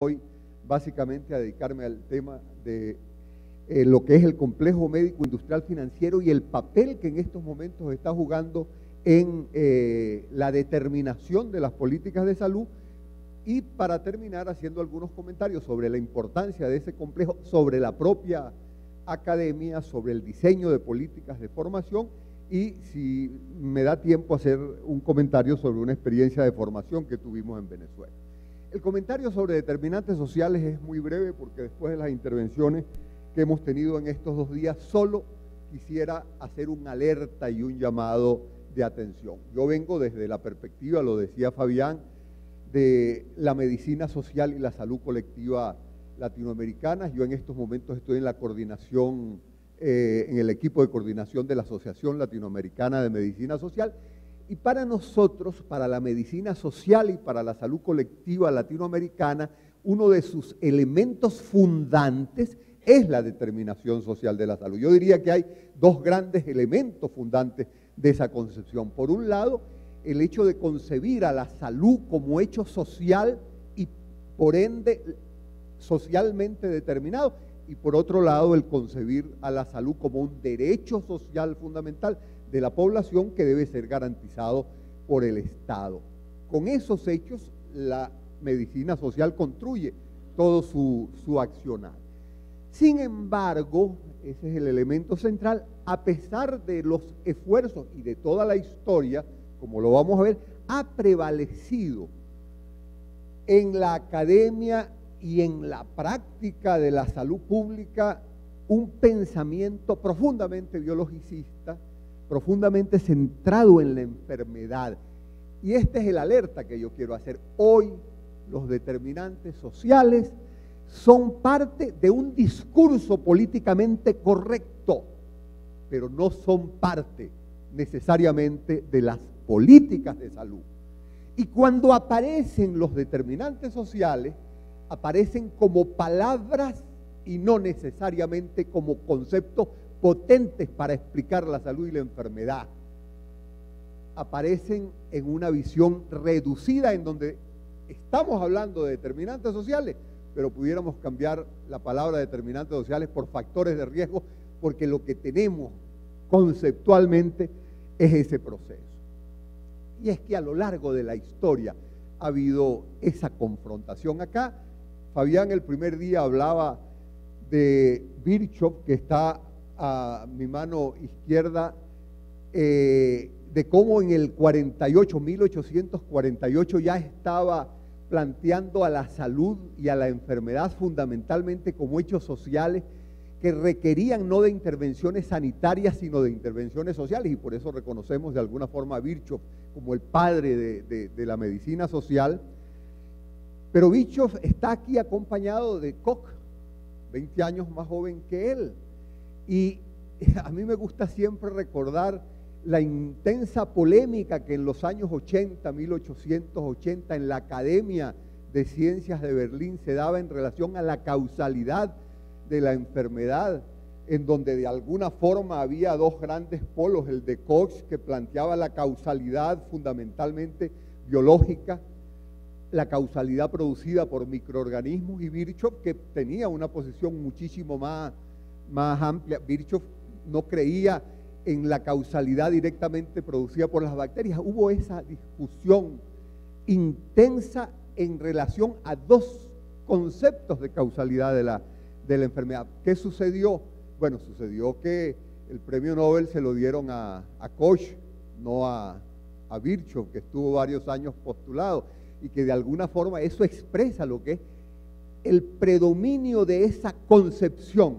hoy básicamente a dedicarme al tema de lo que es el complejo médico industrial financiero y el papel que en estos momentos está jugando en la determinación de las políticas de salud, y para terminar haciendo algunos comentarios sobre la importancia de ese complejo, sobre la propia academia, sobre el diseño de políticas de formación y, si me da tiempo, hacer un comentario sobre una experiencia de formación que tuvimos en Venezuela. El comentario sobre determinantes sociales es muy breve porque después de las intervenciones que hemos tenido en estos 2 días, solo quisiera hacer una alerta y un llamado de atención. Yo vengo desde la perspectiva, lo decía Fabián, de la medicina social y la salud colectiva latinoamericanas. Yo en estos momentos estoy en la coordinación, en el equipo de coordinación de la Asociación Latinoamericana de Medicina Social, y para nosotros, para la medicina social y para la salud colectiva latinoamericana, uno de sus elementos fundantes es la determinación social de la salud. Yo diría que hay 2 grandes elementos fundantes de esa concepción. Por un lado, el hecho de concebir a la salud como hecho social y por ende socialmente determinado, y por otro lado el concebir a la salud como un derecho social fundamental de la población que debe ser garantizado por el Estado. Con esos hechos, la medicina social construye todo su accionar. Sin embargo, ese es el elemento central, a pesar de los esfuerzos y de toda la historia, como lo vamos a ver, ha prevalecido en la academia y en la práctica de la salud pública un pensamiento profundamente biologicista, profundamente centrado en la enfermedad. Y este es el alerta que yo quiero hacer. Hoy los determinantes sociales son parte de un discurso políticamente correcto, pero no son parte necesariamente de las políticas de salud. Y cuando aparecen los determinantes sociales, aparecen como palabras y no necesariamente como conceptos potentes para explicar la salud y la enfermedad. Aparecen en una visión reducida en donde estamos hablando de determinantes sociales, pero pudiéramos cambiar la palabra determinantes sociales por factores de riesgo, porque lo que tenemos conceptualmente es ese proceso. Y es que a lo largo de la historia ha habido esa confrontación. Acá Fabián el primer día hablaba de Virchow, que está a mi mano izquierda, de cómo en el 48, 1848 ya estaba planteando a la salud y a la enfermedad fundamentalmente como hechos sociales que requerían no de intervenciones sanitarias, sino de intervenciones sociales, y por eso reconocemos de alguna forma a Virchow como el padre de la medicina social. Pero Virchow está aquí acompañado de Koch, 20 años más joven que él, y a mí me gusta siempre recordar la intensa polémica que en los años 80, 1880, en la Academia de Ciencias de Berlín se daba en relación a la causalidad de la enfermedad, en donde de alguna forma había 2 grandes polos, el de Koch, que planteaba la causalidad fundamentalmente biológica, la causalidad producida por microorganismos, y Virchow, que tenía una posición muchísimo más amplia. Virchow no creía en la causalidad directamente producida por las bacterias. Hubo esa discusión intensa en relación a 2 conceptos de causalidad de la enfermedad. ¿Qué sucedió? Bueno, sucedió que el premio Nobel se lo dieron a Koch, no a Virchow, que estuvo varios años postulado, y que de alguna forma eso expresa lo que es el predominio de esa concepción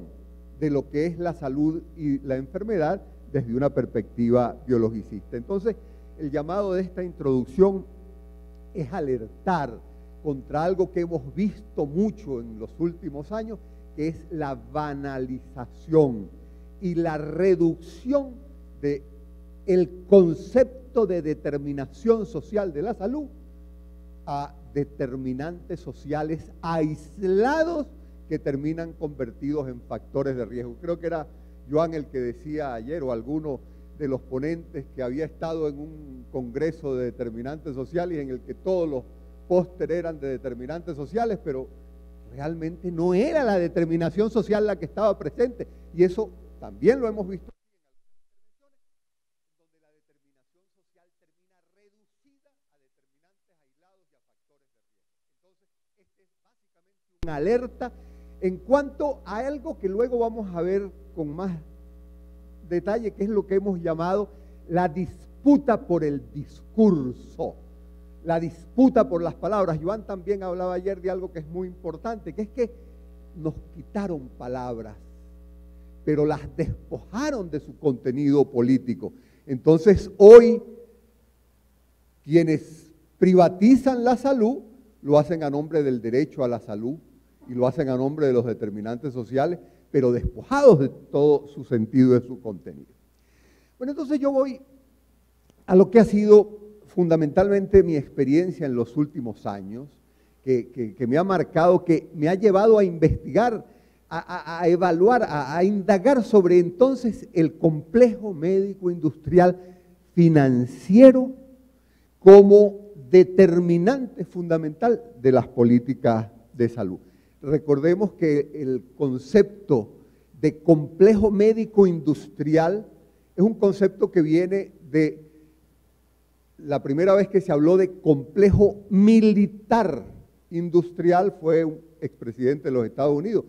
de lo que es la salud y la enfermedad desde una perspectiva biologicista. Entonces, el llamado de esta introducción es alertar contra algo que hemos visto mucho en los últimos años, que es la banalización y la reducción del concepto de determinación social de la salud a determinantes sociales aislados que terminan convertidos en factores de riesgo. Creo que era Joan el que decía ayer, o alguno de los ponentes, que había estado en un congreso de determinantes sociales en el que todos los póster eran de determinantes sociales, pero realmente no era la determinación social la que estaba presente. Y eso también lo hemos visto donde la determinación social termina reducida a determinantes aislados y a factores de riesgo. Entonces, este es básicamente una alerta en cuanto a algo que luego vamos a ver con más detalle, que es lo que hemos llamado la disputa por el discurso, la disputa por las palabras. Joan también hablaba ayer de algo que es muy importante, que es que nos quitaron palabras, pero las despojaron de su contenido político. Entonces, hoy, quienes privatizan la salud, lo hacen a nombre del derecho a la salud y lo hacen a nombre de los determinantes sociales, pero despojados de todo su sentido y de su contenido. Bueno, entonces yo voy a lo que ha sido fundamentalmente mi experiencia en los últimos años, que me ha marcado, que me ha llevado a investigar, a evaluar, a indagar sobre entonces el complejo médico industrial financiero como determinante fundamental de las políticas de salud. Recordemos que el concepto de complejo médico industrial es un concepto que viene de la primera vez que se habló de complejo militar industrial fue un expresidente de los Estados Unidos,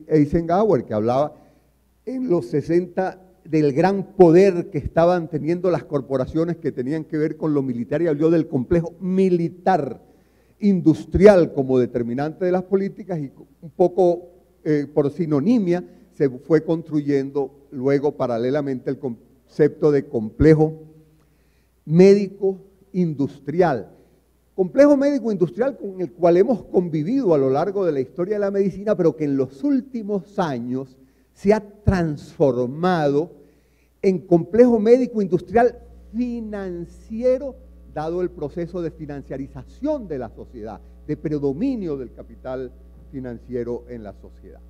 Eisenhower, que hablaba en los 60 del gran poder que estaban teniendo las corporaciones que tenían que ver con lo militar, y habló del complejo militar industrial como determinante de las políticas, y un poco por sinonimia se fue construyendo luego paralelamente el concepto de complejo médico industrial. Complejo médico industrial con el cual hemos convivido a lo largo de la historia de la medicina, pero que en los últimos años se ha transformado en complejo médico industrial financiero, dado el proceso de financiarización de la sociedad, de predominio del capital financiero en la sociedad.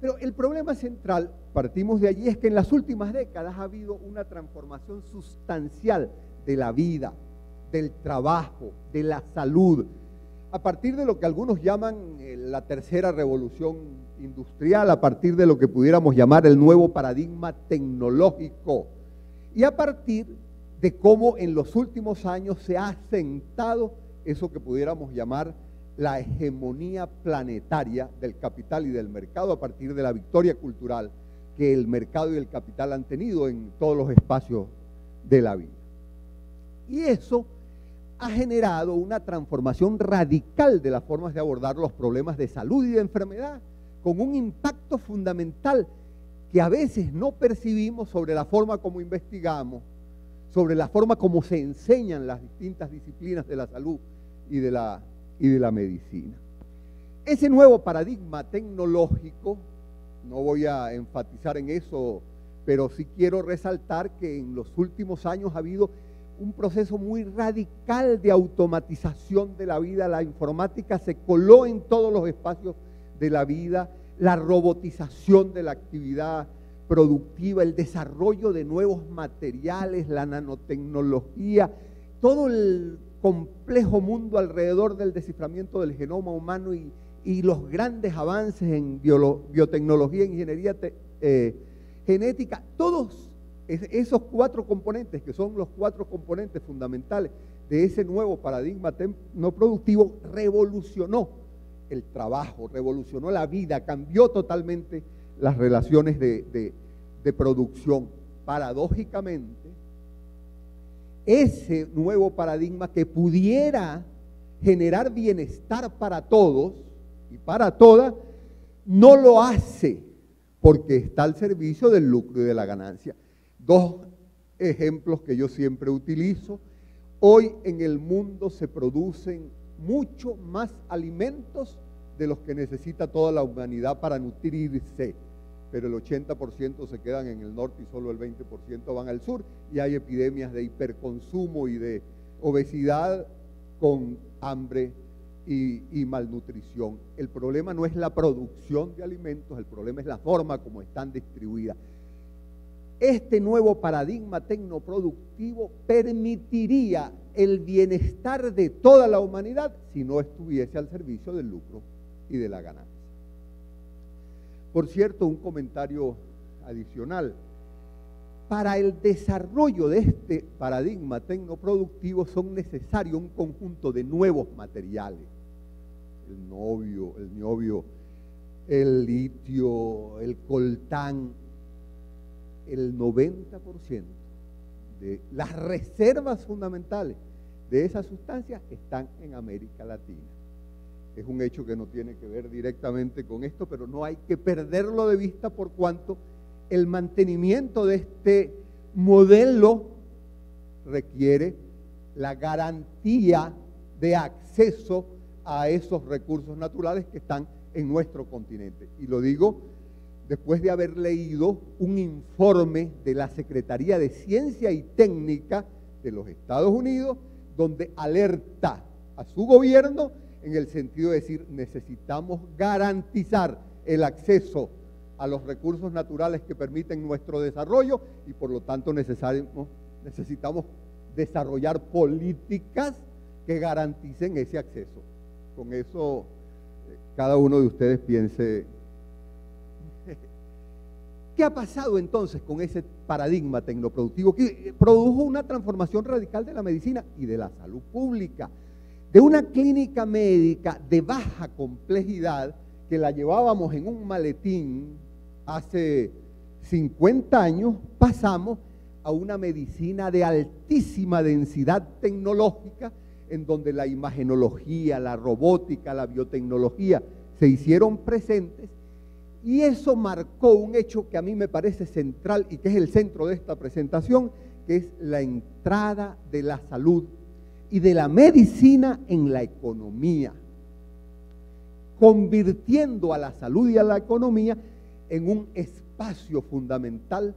Pero el problema central, partimos de allí, es que en las últimas décadas ha habido una transformación sustancial de la vida, del trabajo, de la salud, a partir de lo que algunos llaman la tercera revolución industrial, a partir de lo que pudiéramos llamar el nuevo paradigma tecnológico, y a partir de cómo en los últimos años se ha asentado eso que pudiéramos llamar la hegemonía planetaria del capital y del mercado, a partir de la victoria cultural que el mercado y el capital han tenido en todos los espacios de la vida. Y eso ha generado una transformación radical de las formas de abordar los problemas de salud y de enfermedad, con un impacto fundamental que a veces no percibimos sobre la forma como investigamos, sobre la forma como se enseñan las distintas disciplinas de la salud y de la medicina. Ese nuevo paradigma tecnológico, no voy a enfatizar en eso, pero sí quiero resaltar que en los últimos años ha habido un proceso muy radical de automatización de la vida. La informática se coló en todos los espacios de la vida, la robotización de la actividad productiva, el desarrollo de nuevos materiales, la nanotecnología, todo el complejo mundo alrededor del desciframiento del genoma humano y los grandes avances en biotecnología, ingeniería genética, todos esos cuatro componentes, que son los cuatro componentes fundamentales de ese nuevo paradigma no productivo, revolucionó el trabajo, revolucionó la vida, cambió totalmente las relaciones de producción. Paradójicamente, ese nuevo paradigma que pudiera generar bienestar para todos y para todas, no lo hace porque está al servicio del lucro y de la ganancia. Dos ejemplos que yo siempre utilizo. Hoy en el mundo se producen mucho más alimentos de los que necesita toda la humanidad para nutrirse, pero el 80% se quedan en el norte y solo el 20% van al sur, y hay epidemias de hiperconsumo y de obesidad con hambre y malnutrición. El problema no es la producción de alimentos, el problema es la forma como están distribuidas. Este nuevo paradigma tecnoproductivo permitiría el bienestar de toda la humanidad si no estuviese al servicio del lucro y de la ganancia. Por cierto, un comentario adicional. Para el desarrollo de este paradigma tecnoproductivo son necesarios un conjunto de nuevos materiales. El niobio, el litio, el coltán. El 90% de las reservas fundamentales de esas sustancias están en América Latina. Es un hecho que no tiene que ver directamente con esto, pero no hay que perderlo de vista por cuanto el mantenimiento de este modelo requiere la garantía de acceso a esos recursos naturales que están en nuestro continente. Y lo digo después de haber leído un informe de la Secretaría de Ciencia y Técnica de los Estados Unidos, donde alerta a su gobierno en el sentido de decir, necesitamos garantizar el acceso a los recursos naturales que permiten nuestro desarrollo y por lo tanto necesitamos desarrollar políticas que garanticen ese acceso. Con eso, cada uno de ustedes piense, ¿qué ha pasado entonces con ese paradigma tecnoproductivo que produjo una transformación radical de la medicina y de la salud pública? De una clínica médica de baja complejidad que la llevábamos en un maletín hace 50 años, pasamos a una medicina de altísima densidad tecnológica, en donde la imagenología, la robótica, la biotecnología se hicieron presentes, y eso marcó un hecho que a mí me parece central y que es el centro de esta presentación, que es la entrada de la salud y de la medicina en la economía, convirtiendo a la salud y a la economía en un espacio fundamental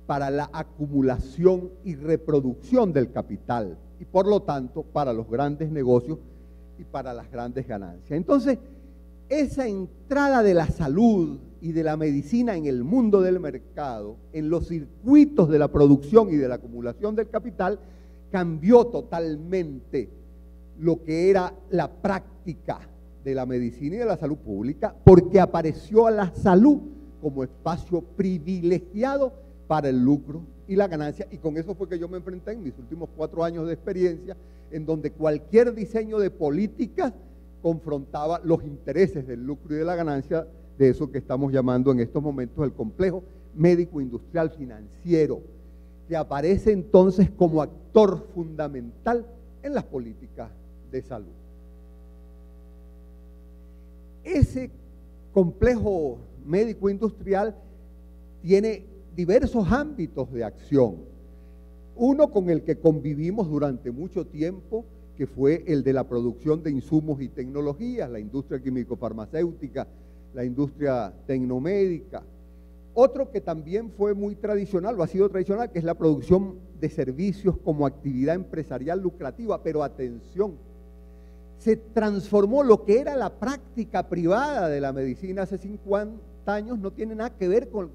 para la acumulación y reproducción del capital y por lo tanto para los grandes negocios y para las grandes ganancias. Entonces, esa entrada de la salud y de la medicina en el mundo del mercado, en los circuitos de la producción y de la acumulación del capital, cambió totalmente lo que era la práctica de la medicina y de la salud pública, porque apareció a la salud como espacio privilegiado para el lucro y la ganancia, y con eso fue que yo me enfrenté en mis últimos 4 años de experiencia, en donde cualquier diseño de políticas confrontaba los intereses del lucro y de la ganancia de eso que estamos llamando en estos momentos el complejo médico industrial financiero, que aparece entonces como actor fundamental en las políticas de salud. Ese complejo médico industrial tiene diversos ámbitos de acción. Uno con el que convivimos durante mucho tiempo, que fue el de la producción de insumos y tecnologías, la industria químico-farmacéutica, la industria tecnomédica. Otro que también fue muy tradicional, o ha sido tradicional, que es la producción de servicios como actividad empresarial lucrativa, pero atención, se transformó lo que era la práctica privada de la medicina hace 50 años, no tiene nada que ver con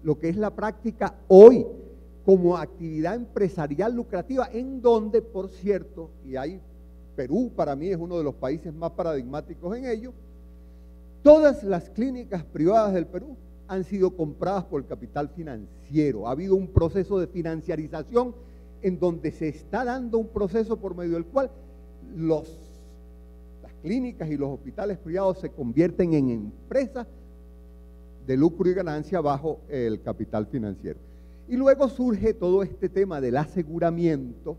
lo que es la práctica hoy, como actividad empresarial lucrativa, en donde, por cierto, Perú para mí es uno de los países más paradigmáticos en ello, todas las clínicas privadas del Perú han sido compradas por el capital financiero. Ha habido un proceso de financiarización en donde se está dando un proceso por medio del cual las clínicas y los hospitales privados se convierten en empresas de lucro y ganancia bajo el capital financiero. Y luego surge todo este tema del aseguramiento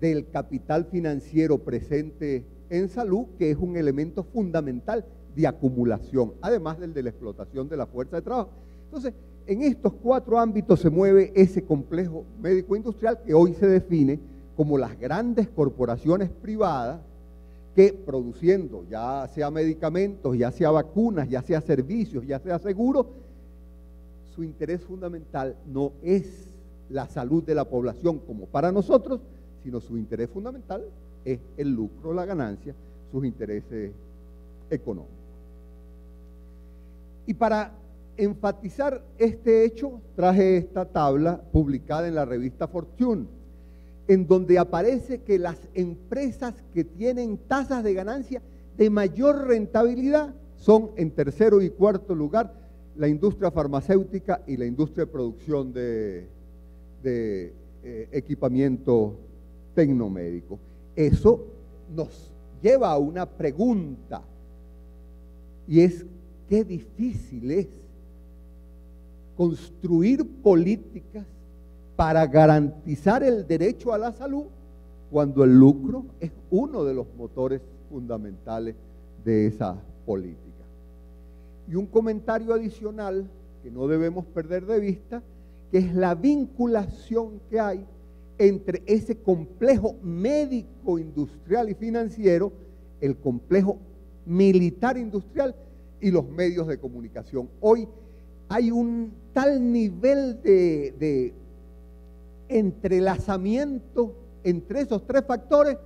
del capital financiero presente en salud, que es un elemento fundamental de acumulación, además del de la explotación de la fuerza de trabajo. Entonces, en estos 4 ámbitos se mueve ese complejo médico-industrial que hoy se define como las grandes corporaciones privadas que, produciendo ya sea medicamentos, ya sea vacunas, ya sea servicios, ya sea seguros, su interés fundamental no es la salud de la población como para nosotros, sino su interés fundamental es el lucro, la ganancia, sus intereses económicos. Y para enfatizar este hecho, traje esta tabla publicada en la revista Fortune, en donde aparece que las empresas que tienen tasas de ganancia de mayor rentabilidad son en tercero y cuarto lugar la industria farmacéutica y la industria de producción de equipamiento tecnomédico. Eso nos lleva a una pregunta, y es: qué difícil es construir políticas para garantizar el derecho a la salud cuando el lucro es uno de los motores fundamentales de esa política. Y un comentario adicional que no debemos perder de vista, que es la vinculación que hay entre ese complejo médico, industrial y financiero, el complejo militar industrial y los medios de comunicación. Hoy hay un tal nivel de entrelazamiento entre esos tres factores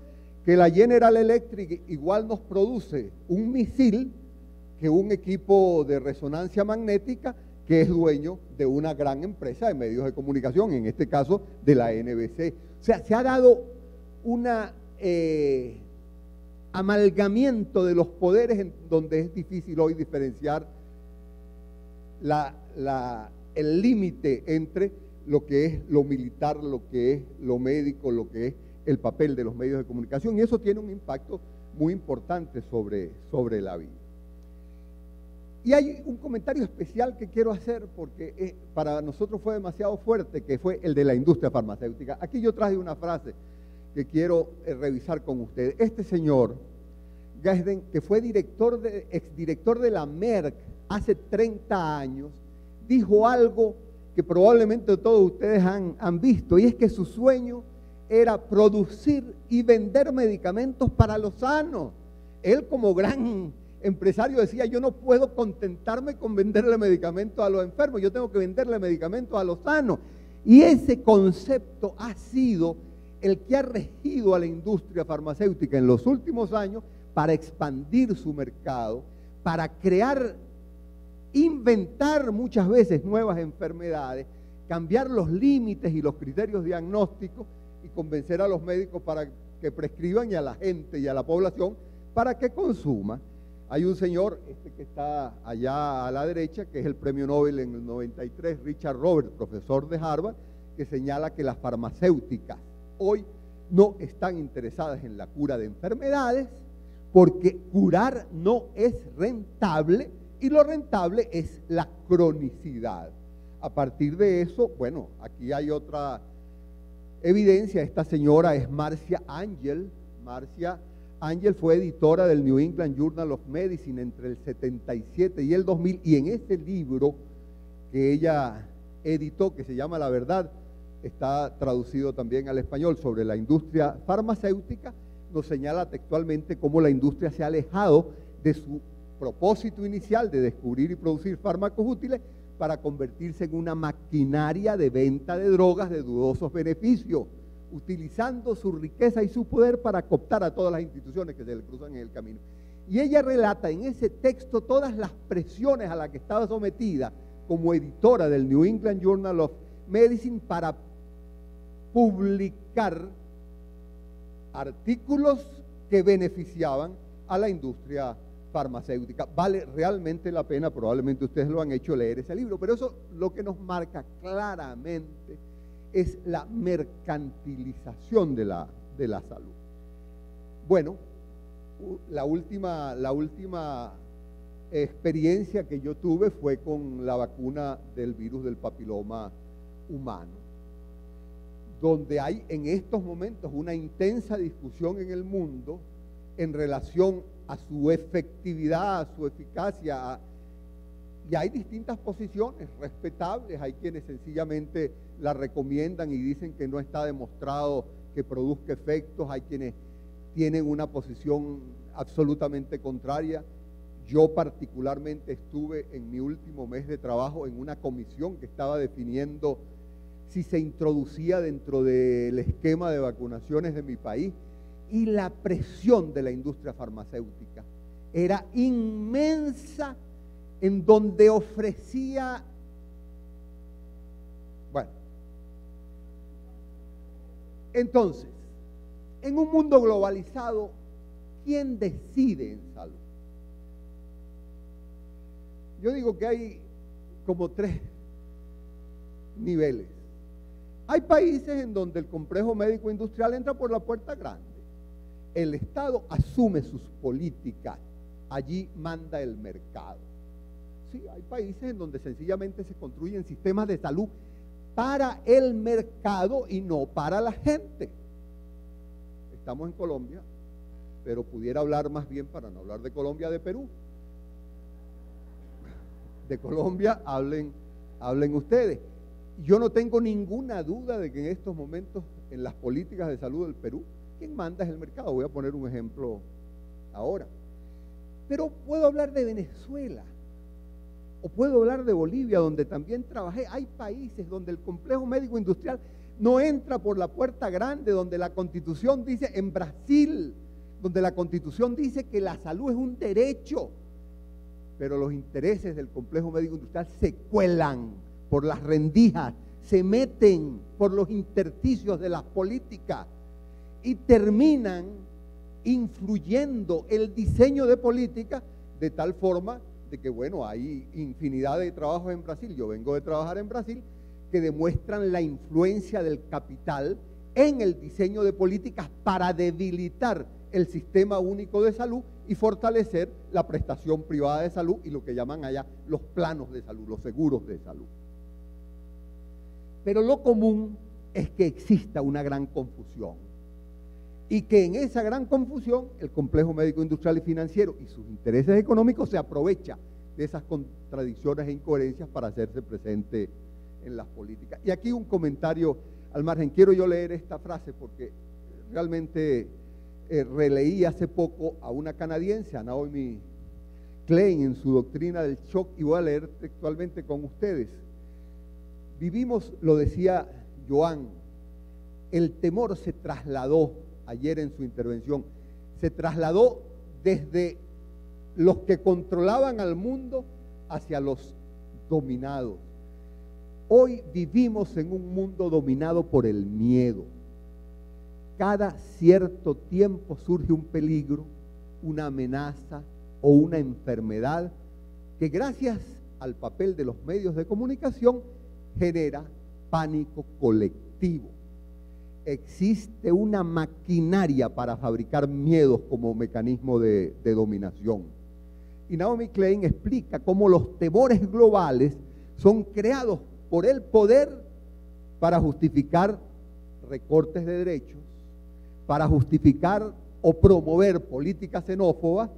que la General Electric igual nos produce un misil que un equipo de resonancia magnética que es dueño de una gran empresa de medios de comunicación, en este caso de la NBC. O sea, se ha dado un amalgamiento de los poderes en donde es difícil hoy diferenciar el límite entre lo que es lo militar, lo que es lo médico, lo que es el papel de los medios de comunicación, y eso tiene un impacto muy importante sobre la vida. Y hay un comentario especial que quiero hacer porque para nosotros fue demasiado fuerte, que fue el de la industria farmacéutica. Aquí yo traje una frase que quiero revisar con ustedes. Este señor, Gaisden, que fue exdirector de la Merck hace 30 años, dijo algo que probablemente todos ustedes han visto, y es que su sueño era producir y vender medicamentos para los sanos. Él, como gran empresario, decía: yo no puedo contentarme con venderle medicamentos a los enfermos, yo tengo que venderle medicamentos a los sanos. Y ese concepto ha sido el que ha regido a la industria farmacéutica en los últimos años para expandir su mercado, para crear, inventar muchas veces nuevas enfermedades, cambiar los límites y los criterios diagnósticos y convencer a los médicos para que prescriban, y a la gente y a la población para que consuma. Hay un señor, que está allá a la derecha, que es el premio Nobel en el 93, Richard Roberts, profesor de Harvard, que señala que las farmacéuticas hoy no están interesadas en la cura de enfermedades porque curar no es rentable, y lo rentable es la cronicidad. A partir de eso, bueno, aquí hay otra evidencia. Esta señora es Marcia Angell. Marcia Angell fue editora del New England Journal of Medicine entre el 77 y el 2000, y en ese libro que ella editó, que se llama La Verdad, está traducido también al español, sobre la industria farmacéutica, nos señala textualmente cómo la industria se ha alejado de su propósito inicial de descubrir y producir fármacos útiles para convertirse en una maquinaria de venta de drogas de dudosos beneficios, utilizando su riqueza y su poder para cooptar a todas las instituciones que se le cruzan en el camino. Y ella relata en ese texto todas las presiones a las que estaba sometida como editora del New England Journal of Medicine para publicar artículos que beneficiaban a la industria farmacéutica. Vale realmente la pena, probablemente ustedes lo han hecho, leer ese libro, pero eso lo que nos marca claramente es la mercantilización de la salud. Bueno, la última experiencia que yo tuve fue con la vacuna del virus del papiloma humano, donde hay en estos momentos una intensa discusión en el mundo en relación a su efectividad, a su eficacia, y hay distintas posiciones respetables. Hay quienes sencillamente la recomiendan y dicen que no está demostrado que produzca efectos, hay quienes tienen una posición absolutamente contraria. Yo particularmente estuve en mi último mes de trabajo en una comisión que estaba definiendo si se introducía dentro del esquema de vacunaciones de mi país, y la presión de la industria farmacéutica era inmensa, en donde ofrecía, bueno, entonces, en un mundo globalizado, ¿quién decide en salud? yo digo que hay como tres niveles. Hay países en donde el complejo médico industrial entra por la puerta grande. El Estado asume sus políticas, allí manda el mercado. Sí, hay países en donde sencillamente se construyen sistemas de salud para el mercado y no para la gente. Estamos en Colombia, pero pudiera hablar más bien, para no hablar de Colombia, de Perú. De Colombia hablen ustedes. Yo no tengo ninguna duda de que en estos momentos, en las políticas de salud del Perú, quien manda es el mercado. Voy a poner un ejemplo ahora. Pero puedo hablar de Venezuela, o puedo hablar de Bolivia, donde también trabajé. Hay países donde el complejo médico industrial no entra por la puerta grande, donde la Constitución dice, en Brasil, donde la Constitución dice que la salud es un derecho, pero los intereses del complejo médico industrial se cuelan por las rendijas, se meten por los intersticios de las políticas y terminan influyendo el diseño de políticas de tal forma de que, bueno, hay infinidad de trabajos en Brasil, yo vengo de trabajar en Brasil, que demuestran la influencia del capital en el diseño de políticas para debilitar el sistema único de salud y fortalecer la prestación privada de salud y lo que llaman allá los planos de salud, los seguros de salud. Pero lo común es que exista una gran confusión y que en esa gran confusión el complejo médico industrial y financiero y sus intereses económicos se aprovecha de esas contradicciones e incoherencias para hacerse presente en las políticas. Y aquí un comentario al margen. Quiero yo leer esta frase porque realmente releí hace poco a una canadiense, a Naomi Klein, en su doctrina del shock, y voy a leer textualmente con ustedes. Vivimos, lo decía Joan, el temor se trasladó ayer en su intervención, se trasladó desde los que controlaban al mundo hacia los dominados. Hoy vivimos en un mundo dominado por el miedo. Cada cierto tiempo surge un peligro, una amenaza o una enfermedad que gracias al papel de los medios de comunicación genera pánico colectivo. Existe una maquinaria para fabricar miedos como mecanismo de dominación. Y Naomi Klein explica cómo los temores globales son creados por el poder para justificar recortes de derechos, para justificar o promover políticas xenófobas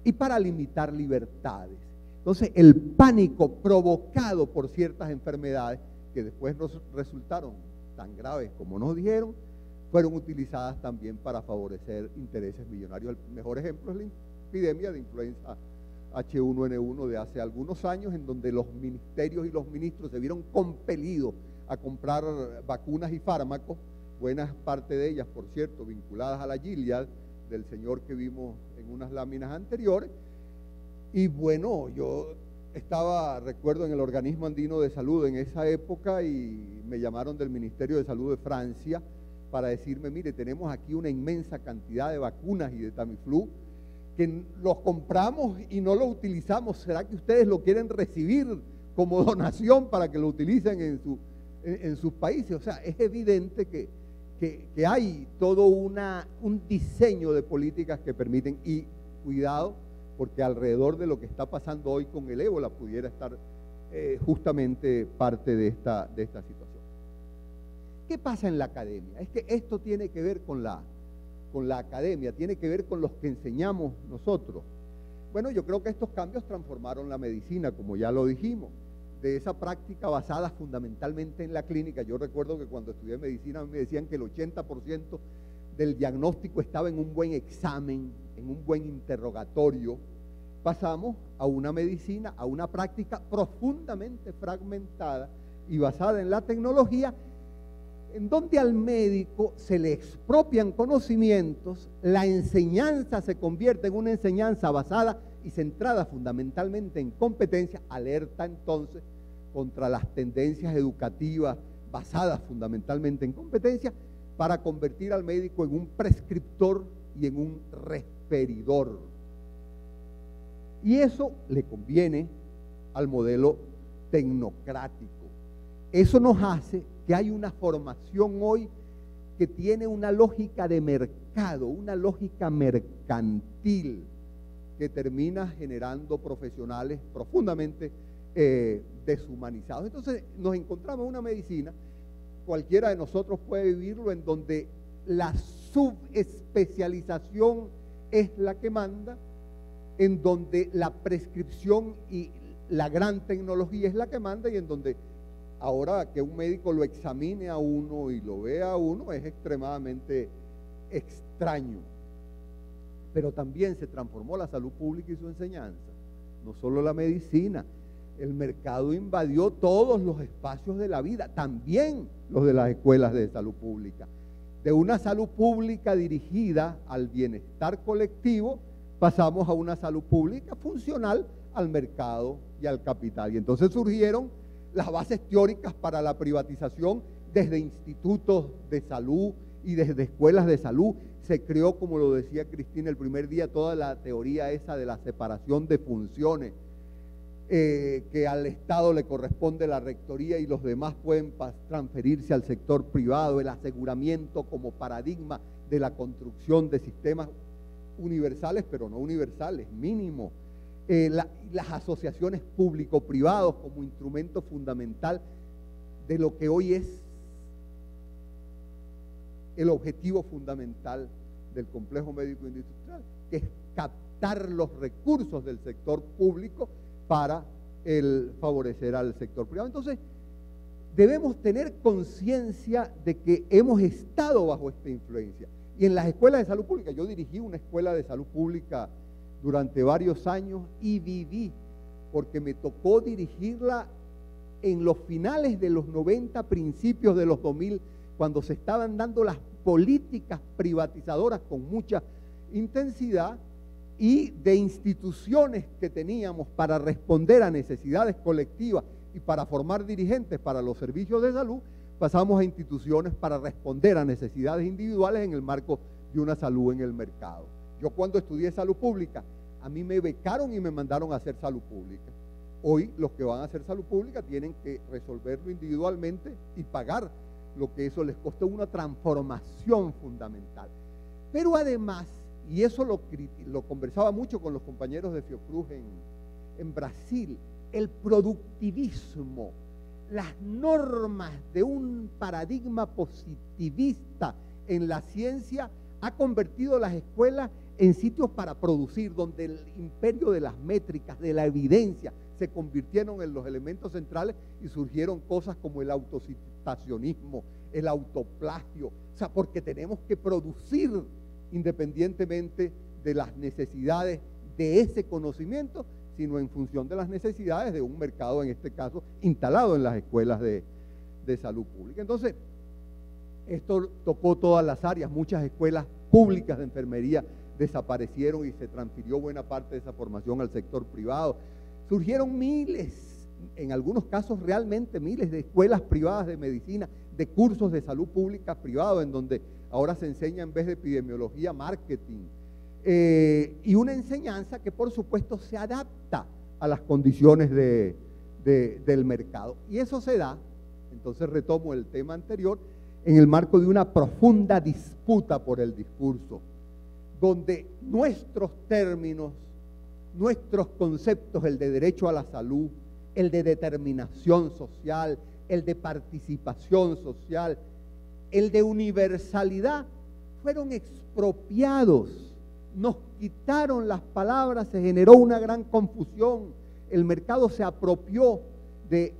y para limitar libertades. Entonces, el pánico provocado por ciertas enfermedades que después nos resultaron tan graves como nos dijeron, fueron utilizadas también para favorecer intereses millonarios. El mejor ejemplo es la epidemia de influenza H1N1 de hace algunos años, en donde los ministerios y los ministros se vieron compelidos a comprar vacunas y fármacos, buenas parte de ellas, por cierto, vinculadas a la Gilead, del señor que vimos en unas láminas anteriores. Y bueno, yo recuerdo, en el Organismo Andino de Salud en esa época, y me llamaron del Ministerio de Salud de Francia para decirme, mire, tenemos aquí una inmensa cantidad de vacunas y de Tamiflu, que los compramos y no lo utilizamos. ¿Será que ustedes lo quieren recibir como donación para que lo utilicen en sus países? O sea, es evidente que hay todo un diseño de políticas que permiten, y cuidado, porque alrededor de lo que está pasando hoy con el ébola pudiera estar justamente parte de esta situación. ¿Qué pasa en la academia? Es que esto tiene que ver con la academia, tiene que ver con los que enseñamos nosotros. Bueno, yo creo que estos cambios transformaron la medicina, como ya lo dijimos, de esa práctica basada fundamentalmente en la clínica. Yo recuerdo que cuando estudié medicina me decían que el 80% del diagnóstico estaba en un buen examen, en un buen interrogatorio. Pasamos a una medicina, a una práctica profundamente fragmentada y basada en la tecnología, en donde al médico se le expropian conocimientos, la enseñanza se convierte en una enseñanza basada y centrada fundamentalmente en competencia, alerta entonces contra las tendencias educativas basadas fundamentalmente en competencia, para convertir al médico en un prescriptor y en un referidor. Y eso le conviene al modelo tecnocrático. Eso nos hace que hay una formación hoy que tiene una lógica de mercado, una lógica mercantil, que termina generando profesionales profundamente deshumanizados. Entonces nos encontramos en una medicina, cualquiera de nosotros puede vivirlo, en donde la subespecialización es la que manda, en donde la prescripción y la gran tecnología es la que manda, y en donde ahora que un médico lo examine a uno y lo vea a uno es extremadamente extraño. Pero también se transformó la salud pública y su enseñanza, no solo la medicina. El mercado invadió todos los espacios de la vida, también los de las escuelas de salud pública. De una salud pública dirigida al bienestar colectivo, pasamos a una salud pública funcional al mercado y al capital. Y entonces surgieron las bases teóricas para la privatización desde institutos de salud y desde escuelas de salud. Se creó, como lo decía Cristina el primer día, toda la teoría esa de la separación de funciones, que al Estado le corresponde la rectoría y los demás pueden transferirse al sector privado, el aseguramiento como paradigma de la construcción de sistemas universales, pero no universales, mínimo. Las asociaciones público-privados como instrumento fundamental de lo que hoy es el objetivo fundamental del complejo médico-industrial, que es captar los recursos del sector público para favorecer al sector privado. Entonces, debemos tener conciencia de que hemos estado bajo esta influencia. Y en las escuelas de salud pública, yo dirigí una escuela de salud pública durante varios años y viví, porque me tocó dirigirla en los finales de los 90, principios de los 2000, cuando se estaban dando las políticas privatizadoras con mucha intensidad, y de instituciones que teníamos para responder a necesidades colectivas y para formar dirigentes para los servicios de salud, pasamos a instituciones para responder a necesidades individuales en el marco de una salud en el mercado. Yo cuando estudié salud pública, a mí me becaron y me mandaron a hacer salud pública. Hoy los que van a hacer salud pública tienen que resolverlo individualmente y pagar lo que eso les costó, una transformación fundamental. Pero además, y eso lo conversaba mucho con los compañeros de Fiocruz en Brasil, el productivismo, las normas de un paradigma positivista en la ciencia ha convertido las escuelas en sitios para producir, donde el imperio de las métricas, de la evidencia, se convirtieron en los elementos centrales y surgieron cosas como el autocitacionismo, el autoplagio, o sea, porque tenemos que producir independientemente de las necesidades de ese conocimiento, sino en función de las necesidades de un mercado, en este caso, instalado en las escuelas de salud pública. Entonces, esto tocó todas las áreas, muchas escuelas públicas de enfermería desaparecieron y se transfirió buena parte de esa formación al sector privado. Surgieron miles, en algunos casos realmente miles de escuelas privadas de medicina, de cursos de salud pública privados, en donde ahora se enseña en vez de epidemiología, marketing, y una enseñanza que por supuesto se adapta a las condiciones del mercado. Y eso se da, entonces retomo el tema anterior, en el marco de una profunda disputa por el discurso, donde nuestros términos, nuestros conceptos, el de derecho a la salud, el de determinación social, el de participación social, el de universalidad, fueron expropiados, nos quitaron las palabras, se generó una gran confusión, el mercado se apropió de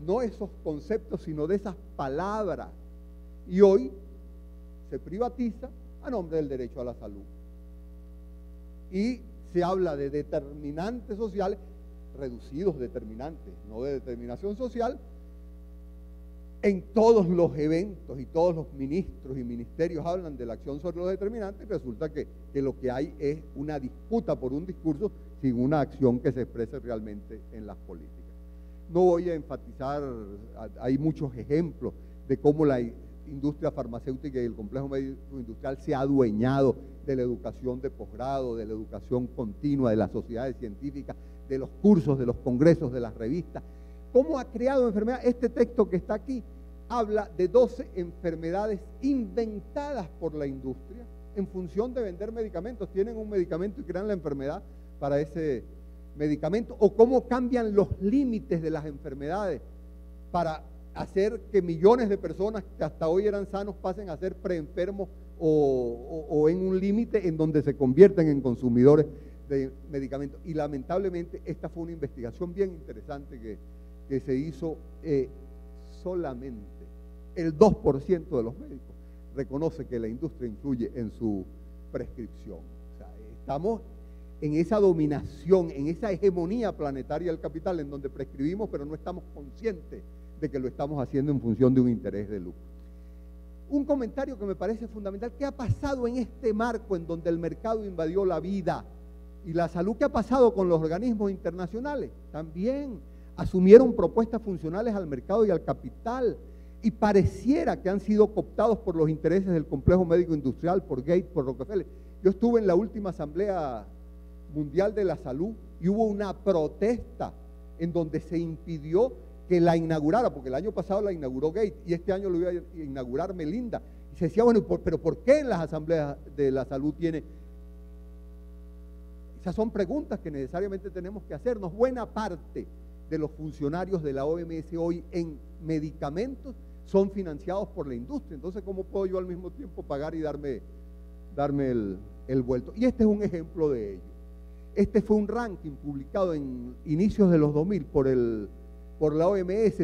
no esos conceptos, sino de esas palabras, y hoy se privatiza a nombre del derecho a la salud. Y se habla de determinantes sociales, reducidos determinantes, no de determinación social, en todos los eventos, y todos los ministros y ministerios hablan de la acción sobre los determinantes, y resulta que lo que hay es una disputa por un discurso sin una acción que se exprese realmente en las políticas. No voy a enfatizar, hay muchos ejemplos de cómo la industria farmacéutica y el complejo médico industrial se ha adueñado de la educación de posgrado, de la educación continua, de las sociedades científicas, de los cursos, de los congresos, de las revistas. ¿Cómo ha creado enfermedades? Este texto que está aquí habla de 12 enfermedades inventadas por la industria en función de vender medicamentos. Tienen un medicamento y crean la enfermedad para ese medicamento. O cómo cambian los límites de las enfermedades para hacer que millones de personas que hasta hoy eran sanos pasen a ser preenfermos o en un límite en donde se convierten en consumidores de medicamentos. Y lamentablemente esta fue una investigación bien interesante que se hizo. Solamente el 2% de los médicos reconoce que la industria influye en su prescripción. O sea, estamos en esa dominación, en esa hegemonía planetaria del capital, en donde prescribimos, pero no estamos conscientes de que lo estamos haciendo en función de un interés de lucro. Un comentario que me parece fundamental: ¿qué ha pasado en este marco en donde el mercado invadió la vida y la salud? ¿Qué ha pasado con los organismos internacionales? También asumieron propuestas funcionales al mercado y al capital, y pareciera que han sido cooptados por los intereses del complejo médico industrial, por Gates, por Rockefeller. Yo estuve en la última Asamblea Mundial de la Salud y hubo una protesta en donde se impidió que la inaugurara, porque el año pasado la inauguró Gates y este año lo iba a inaugurar Melinda. Y se decía, bueno, pero ¿por qué en las asambleas de la salud tiene? Esas son preguntas que necesariamente tenemos que hacernos. Buena parte de los funcionarios de la OMS hoy en medicamentos son financiados por la industria. Entonces, ¿cómo puedo yo al mismo tiempo pagar y darme el vuelto? Y este es un ejemplo de ello. Este fue un ranking publicado en inicios de los 2000 por la OMS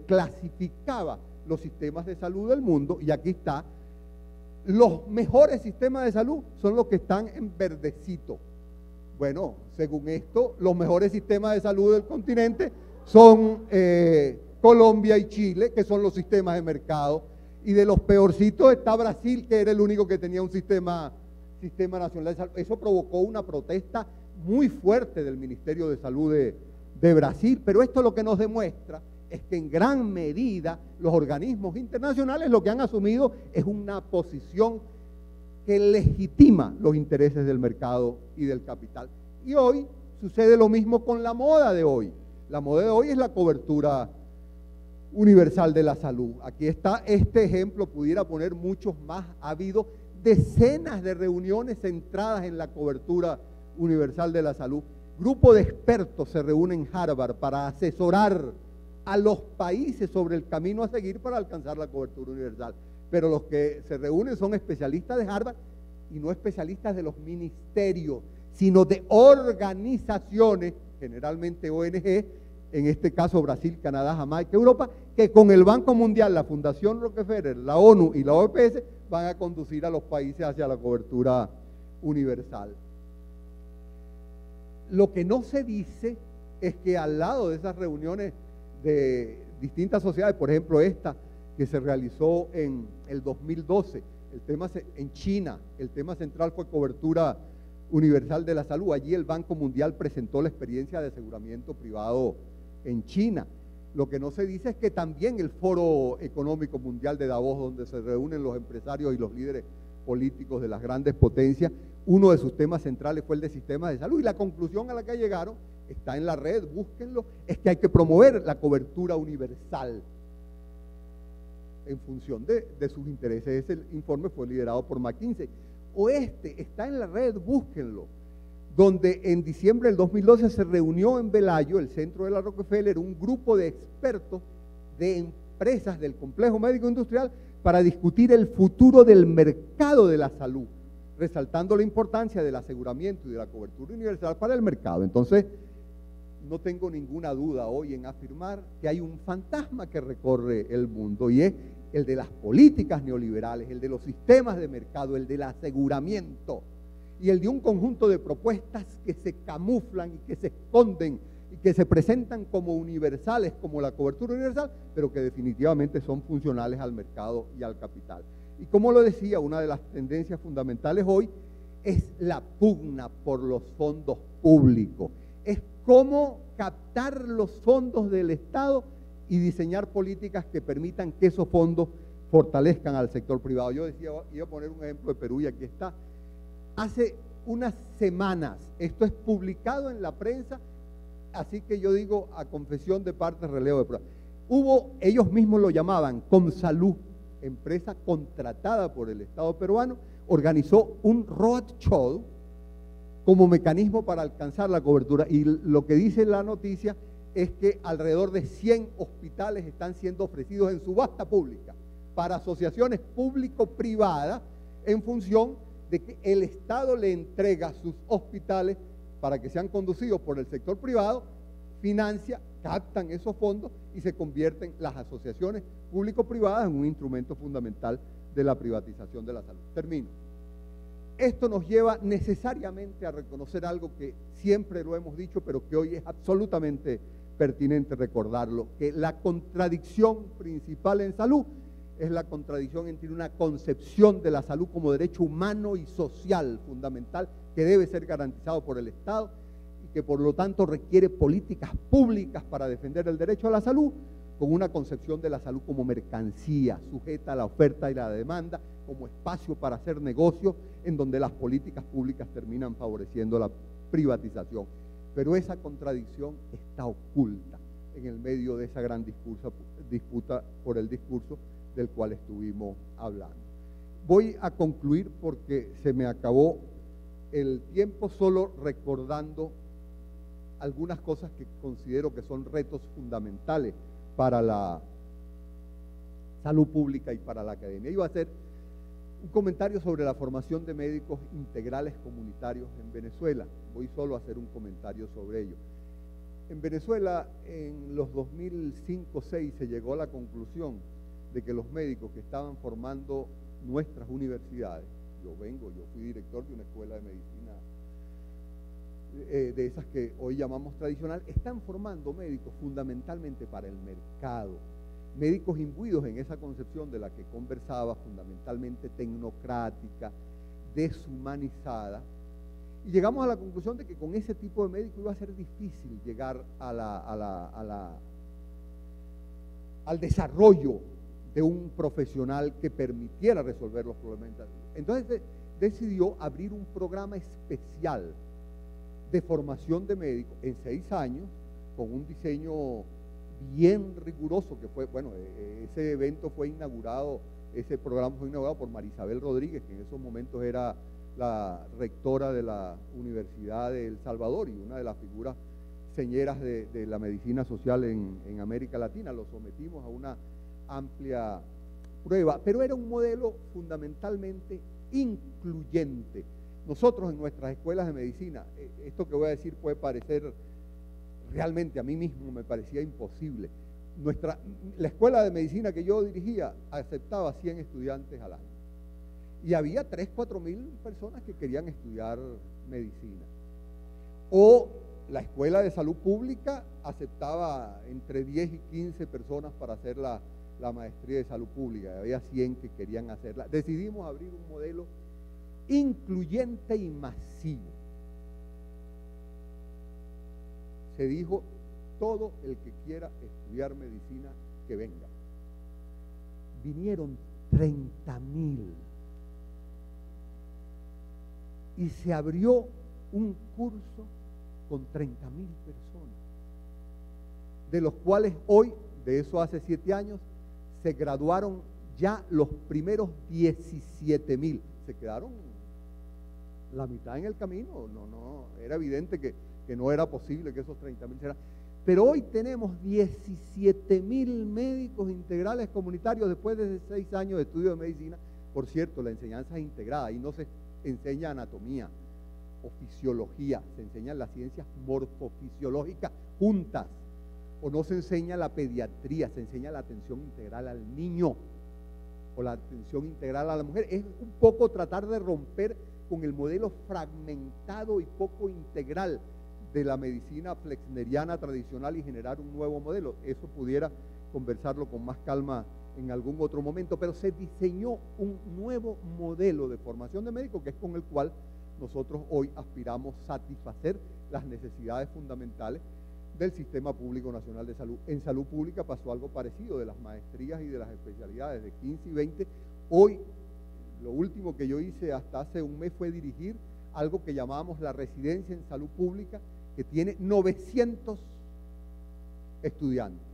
clasificaba los sistemas de salud del mundo, y aquí está: los mejores sistemas de salud son los que están en verdecito. Bueno, según esto, los mejores sistemas de salud del continente son Colombia y Chile, que son los sistemas de mercado, y de los peorcitos está Brasil, que era el único que tenía un sistema nacional de salud. Eso provocó una protesta muy fuerte del Ministerio de Salud de Brasil, pero esto lo que nos demuestra es que en gran medida los organismos internacionales lo que han asumido es una posición que legitima los intereses del mercado y del capital. Y hoy sucede lo mismo con la moda de hoy. La moda de hoy es la cobertura universal de la salud. Aquí está este ejemplo, pudiera poner muchos más. Ha habido decenas de reuniones centradas en la cobertura universal de la salud. Grupo de expertos se reúne en Harvard para asesorar a los países sobre el camino a seguir para alcanzar la cobertura universal. Pero los que se reúnen son especialistas de Harvard y no especialistas de los ministerios, sino de organizaciones, generalmente ONG, en este caso Brasil, Canadá, Jamaica, Europa, que con el Banco Mundial, la Fundación Rockefeller, la ONU y la OPS van a conducir a los países hacia la cobertura universal. Lo que no se dice es que al lado de esas reuniones de distintas sociedades, por ejemplo esta que se realizó en el 2012, en China, el tema central fue cobertura universal de la salud. Allí el Banco Mundial presentó la experiencia de aseguramiento privado en China. Lo que no se dice es que también el Foro Económico Mundial de Davos, donde se reúnen los empresarios y los líderes políticos de las grandes potencias, uno de sus temas centrales fue el de sistemas de salud, y la conclusión a la que llegaron está en la red, búsquenlo, es que hay que promover la cobertura universal en función de sus intereses. Ese informe fue liderado por McKinsey. Está en la red, búsquenlo, donde en diciembre del 2012 se reunió en Velayo, el centro de la Rockefeller, un grupo de expertos de empresas del complejo médico industrial para discutir el futuro del mercado de la salud, resaltando la importancia del aseguramiento y de la cobertura universal para el mercado. Entonces, no tengo ninguna duda hoy en afirmar que hay un fantasma que recorre el mundo, y es el de las políticas neoliberales, el de los sistemas de mercado, el del aseguramiento, y el de un conjunto de propuestas que se camuflan y que se esconden y que se presentan como universales, como la cobertura universal, pero que definitivamente son funcionales al mercado y al capital. Y como lo decía, una de las tendencias fundamentales hoy es la pugna por los fondos públicos. Es cómo captar los fondos del Estado y diseñar políticas que permitan que esos fondos fortalezcan al sector privado. Yo decía, iba a poner un ejemplo de Perú y aquí está. Hace unas semanas, esto es publicado en la prensa así que yo digo a confesión de parte, relevo de prueba. Ellos mismos lo llamaban Comsalud, empresa contratada por el Estado peruano, organizó un roadshow como mecanismo para alcanzar la cobertura. Y lo que dice la noticia es que alrededor de 100 hospitales están siendo ofrecidos en subasta pública para asociaciones público-privadas en función de que el Estado le entrega sus hospitales para que sean conducidos por el sector privado, financia, captan esos fondos y se convierten las asociaciones público-privadas en un instrumento fundamental de la privatización de la salud. Termino. Esto nos lleva necesariamente a reconocer algo que siempre lo hemos dicho, pero que hoy es absolutamente pertinente recordarlo, que la contradicción principal en salud es la contradicción entre una concepción de la salud como derecho humano y social fundamental que debe ser garantizado por el Estado y que por lo tanto requiere políticas públicas para defender el derecho a la salud, con una concepción de la salud como mercancía sujeta a la oferta y la demanda, como espacio para hacer negocios en donde las políticas públicas terminan favoreciendo la privatización. Pero esa contradicción está oculta en el medio de esa gran disputa por el discurso del cual estuvimos hablando. Voy a concluir porque se me acabó el tiempo, solo recordando algunas cosas que considero que son retos fundamentales para la salud pública y para la academia. Iba a hacer un comentario sobre la formación de médicos integrales comunitarios en Venezuela. Voy solo a hacer un comentario sobre ello. En Venezuela, en los 2005-06, se llegó a la conclusión de que los médicos que estaban formando nuestras universidades, yo fui director de una escuela de medicina, de esas que hoy llamamos tradicional, están formando médicos fundamentalmente para el mercado, médicos imbuidos en esa concepción de la que conversaba, fundamentalmente tecnocrática, deshumanizada, y llegamos a la conclusión de que con ese tipo de médico iba a ser difícil llegar al desarrollo de un profesional que permitiera resolver los problemas. Entonces decidió abrir un programa especial de formación de médicos en 6 años, con un diseño bien riguroso, que fue, bueno, ese programa fue inaugurado por Marisabel Rodríguez, que en esos momentos era la rectora de la Universidad de El Salvador y una de las figuras señeras de la medicina social en América Latina. Lo sometimos a una amplia prueba, pero era un modelo fundamentalmente incluyente. Nosotros en nuestras escuelas de medicina, esto que voy a decir puede parecer, realmente a mí mismo me parecía imposible. La escuela de medicina que yo dirigía aceptaba 100 estudiantes al año. Y había 3.000 a 4.000 personas que querían estudiar medicina. O la escuela de salud pública aceptaba entre 10 y 15 personas para hacer la maestría de salud pública. Había 100 que querían hacerla. Decidimos abrir un modelo incluyente y masivo. Se dijo, todo el que quiera estudiar medicina, que venga. Vinieron 30.000. Y se abrió un curso con 30.000 personas, de los cuales hoy, de eso hace 7 años, se graduaron ya los primeros 17.000. Se quedaron la mitad en el camino. No, era evidente que no era posible que esos 30.000 se. Pero hoy tenemos 17.000 médicos integrales comunitarios después de 6 años de estudio de medicina. Por cierto, la enseñanza es integrada, ahí no se enseña anatomía o fisiología, se enseñan las ciencias morfofisiológicas juntas, o no se enseña la pediatría, se enseña la atención integral al niño o la atención integral a la mujer. Es un poco tratar de romper con el modelo fragmentado y poco integral de la medicina flexneriana tradicional y generar un nuevo modelo. Eso pudiera conversarlo con más calma en algún otro momento, pero se diseñó un nuevo modelo de formación de médicos que es con el cual nosotros hoy aspiramos satisfacer las necesidades fundamentales del Sistema Público Nacional de Salud. En salud pública pasó algo parecido, de las maestrías y de las especialidades de 15 y 20. Hoy, lo último que yo hice hasta hace un mes fue dirigir algo que llamábamos la residencia en salud pública, que tiene 900 estudiantes.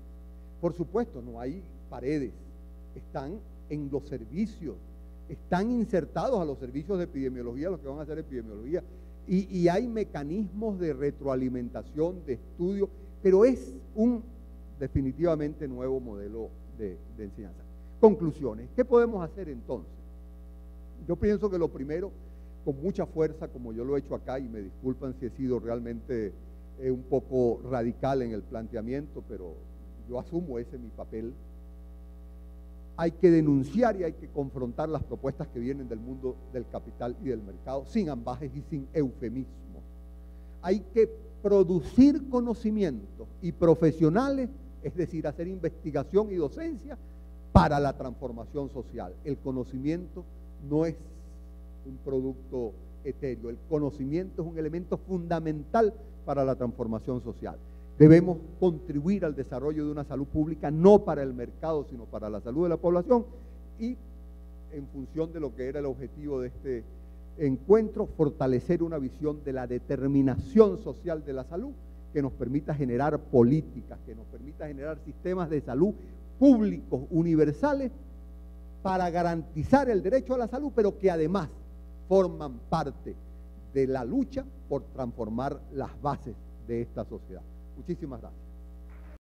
Por supuesto, no hay paredes, están en los servicios, están insertados a los servicios de epidemiología, los que van a hacer epidemiología, y hay mecanismos de retroalimentación, de estudio, pero es un definitivamente nuevo modelo de enseñanza. Conclusiones. ¿Qué podemos hacer entonces? Yo pienso que lo primero, con mucha fuerza, como yo lo he hecho acá, y me disculpan si he sido realmente un poco radical en el planteamiento, pero yo asumo ese mi papel. Hay que denunciar y hay que confrontar las propuestas que vienen del mundo del capital y del mercado, sin ambajes y sin eufemismos. Hay que producir conocimientos y profesionales, es decir, hacer investigación y docencia para la transformación social. El conocimiento no es un producto etéreo, el conocimiento es un elemento fundamental para la transformación social. Debemos contribuir al desarrollo de una salud pública, no para el mercado, sino para la salud de la población, y en función de lo que era el objetivo de este encuentro, fortalecer una visión de la determinación social de la salud que nos permita generar políticas, que nos permita generar sistemas de salud públicos, universales, para garantizar el derecho a la salud, pero que además forman parte de la lucha por transformar las bases de esta sociedad. Muchísimas gracias.